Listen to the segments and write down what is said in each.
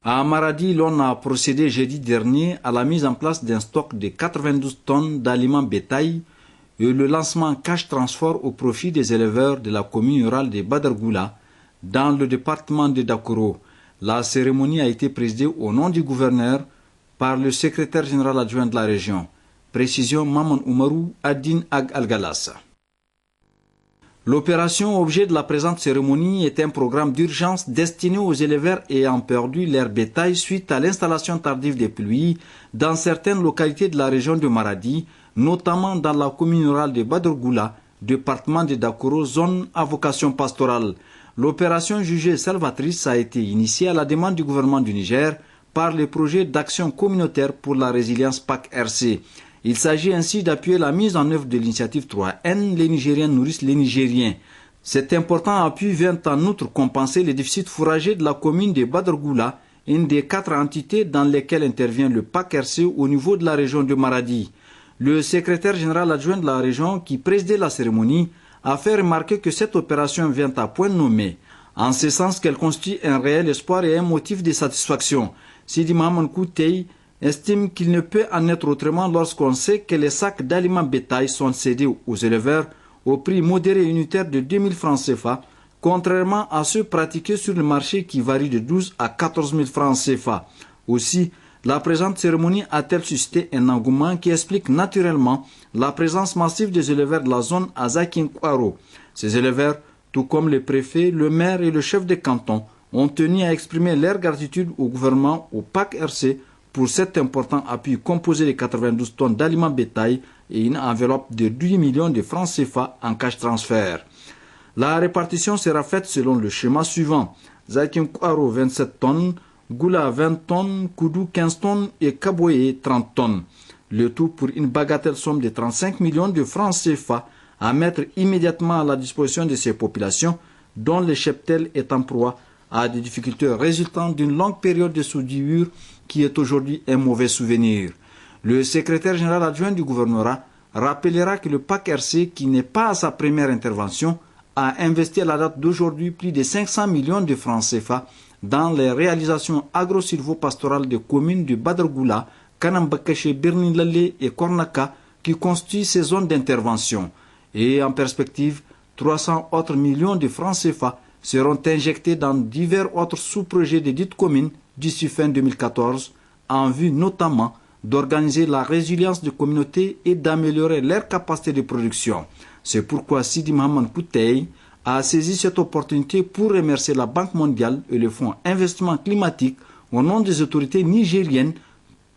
À Maradi, l'on a procédé jeudi dernier à la mise en place d'un stock de 92 tonnes d'aliments bétail et le lancement cash transfert au profit des éleveurs de la commune rurale de Badargoula dans le département de Dakoro. La cérémonie a été présidée au nom du gouverneur par le secrétaire général adjoint de la région. Précision Maman Oumarou Adin Ag Al-Galassa. L'opération objet de la présente cérémonie est un programme d'urgence destiné aux éleveurs ayant perdu leur bétail suite à l'installation tardive des pluies dans certaines localités de la région de Maradi, notamment dans la commune rurale de Badargoula, département de Dakoro, zone à vocation pastorale. L'opération jugée salvatrice a été initiée à la demande du gouvernement du Niger par le projet d'action communautaire pour la résilience PAC-RC. Il s'agit ainsi d'appuyer la mise en œuvre de l'initiative 3N, les Nigériens nourrissent les Nigériens. Cet important appui vient en outre compenser les déficits fourragers de la commune de Badargoula, une des 4 entités dans lesquelles intervient le PAC-RC au niveau de la région de Maradi. Le secrétaire général adjoint de la région qui présidait la cérémonie a fait remarquer que cette opération vient à point nommé, en ce sens qu'elle constitue un réel espoir et un motif de satisfaction. Sidi Mahaman Koutei estime qu'il ne peut en être autrement lorsqu'on sait que les sacs d'aliments bétail sont cédés aux éleveurs au prix modéré unitaire de 2000 francs CFA, contrairement à ceux pratiqués sur le marché qui varient de 12 à 14 000 francs CFA. Aussi, la présente cérémonie a-t-elle suscité un engouement qui explique naturellement la présence massive des éleveurs de la zone à Zakinkwaro. Ces éleveurs, tout comme le préfet, le maire et le chef de canton, ont tenu à exprimer leur gratitude au gouvernement, au PAC-RC, pour cet important appui composé de 92 tonnes d'aliments bétail et une enveloppe de 10 millions de francs CFA en cash transfert. La répartition sera faite selon le schéma suivant. Zakinkwaro 27 tonnes, Goula 20 tonnes, Koudou 15 tonnes et Kaboye 30 tonnes. Le tout pour une bagatelle somme de 35 millions de francs CFA à mettre immédiatement à la disposition de ces populations dont le cheptel est en proie à des difficultés résultant d'une longue période de soudure qui est aujourd'hui un mauvais souvenir. Le secrétaire général adjoint du gouvernorat rappellera que le PAC-RC, qui n'est pas à sa première intervention, a investi à la date d'aujourd'hui plus de 500 millions de francs CFA dans les réalisations agro-silvopastorales des communes de Badargoula, Kanambakaché, Birninlalé et Kornaka qui constituent ces zones d'intervention. Et en perspective, 300 autres millions de francs CFA seront injectés dans divers autres sous-projets de dites communes d'ici fin 2014, en vue notamment d'organiser la résilience des communautés et d'améliorer leur capacité de production. C'est pourquoi Sidi Mahaman Koutei a saisi cette opportunité pour remercier la Banque mondiale et le Fonds Investissement climatique au nom des autorités nigériennes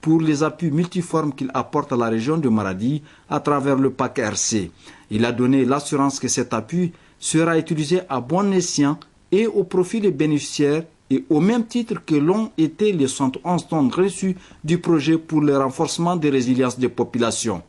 pour les appuis multiformes qu'il apporte à la région de Maradi à travers le PAC-RC. Il a donné l'assurance que cet appui sera utilisé à bon escient et au profit des bénéficiaires et au même titre que l'ont été les 71 tonnes reçues du projet pour le renforcement des résiliences des populations.